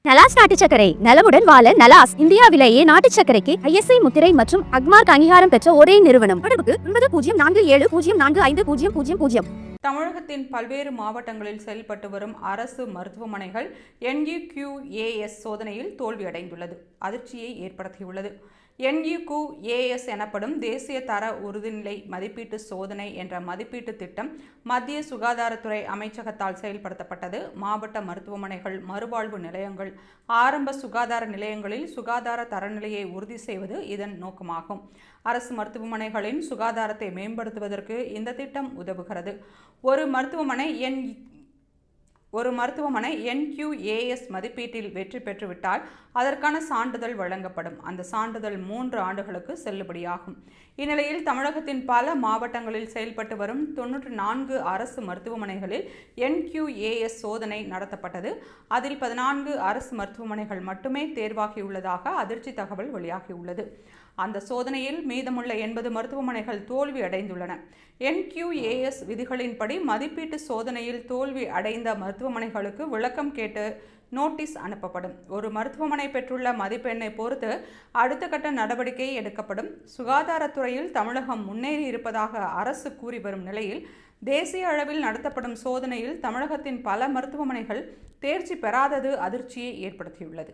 நலாஸ் நாட்டு சர்க்கரை நலமுடன் வாழ நலாஸ் இந்தியாவிலேயே நாட்டு சர்க்கரைக்கு ISI முத்திரை மற்றும் அக்மார்க் அங்கீகாரம் பெற்ற ஒரே நிறுவனம். தொடர்புக்கு 9047045000. தமிழகத்தின் பல்வேறு மாவட்டங்களில் செயல்பட்டு வரும் அரசு மருத்துவமனைகள் NUQAS சோதனையில் தோல்வியடைந்துள்ளது அதிர்ச்சியை ஏற்படுத்தியுள்ளது. NUQAS எனப்படும் தேசிய தர உறுதிநிலை மதிப்பீட்டு சோதனை என்ற மதிப்பீட்டு திட்டம் மத்திய சுகாதாரத்துறை அமைச்சகத்தால் செயல்படுத்தப்பட்டது. மாவட்ட மருத்துவமனைகள், மறுவாழ்வு நிலையங்கள், ஆரம்ப சுகாதார நிலையங்களில் சுகாதார தரநிலையை உறுதி செய்வது இதன் நோக்கமாகும். அரசு மருத்துவமனைகளின் சுகாதாரத்தை மேம்படுத்துவதற்கு இந்த திட்டம் உதவுகிறது. ஒரு மருத்துவமனை NQAS மதிப்பீட்டில் வெற்றி பெற்றுவிட்டால் அதற்கான சான்றிதழ் வழங்கப்படும். அந்த சான்றிதழ் 3 ஆண்டுகளுக்கு செல்லுபடியாகும். இந்நிலையில் தமிழகத்தின் பல மாவட்டங்களில் செயல்பட்டு வரும் 94 அரசு மருத்துவமனைகளில் NQAS சோதனை நடத்தப்பட்டது. அதில் 14 அரசு மருத்துவமனைகள் மட்டுமே தேர்வாகியுள்ளதாக அதிர்ச்சி தகவல் வெளியாகியுள்ளது. அந்த சோதனையில் மீதமுள்ள 80 மருத்துவமனைகள் தோல்வி அடைந்துள்ளன. NQAS விதிகளின்படி மதிப்பீட்டு சோதனையில் தோல்வி அடைந்த மருத்துவமனைகளுக்கு விளக்கம் கேட்டு நோட்டீஸ் அனுப்பப்படும். ஒரு மருத்துவமனை பெற்றுள்ள மதிப்பெண்ணை பொறுத்து அடுத்த கட்ட நடவடிக்கை எடுக்கப்படும். சுகாதாரத்துறையில் தமிழகம் முன்னேறி இருப்பதாக அரசு கூறி வரும் நிலையில் தேசிய அளவில் நடத்தப்படும் சோதனையில் தமிழகத்தின் பல மருத்துவமனைகள் தேர்ச்சி பெறாதது அதிர்ச்சியை ஏற்படுத்தியுள்ளது.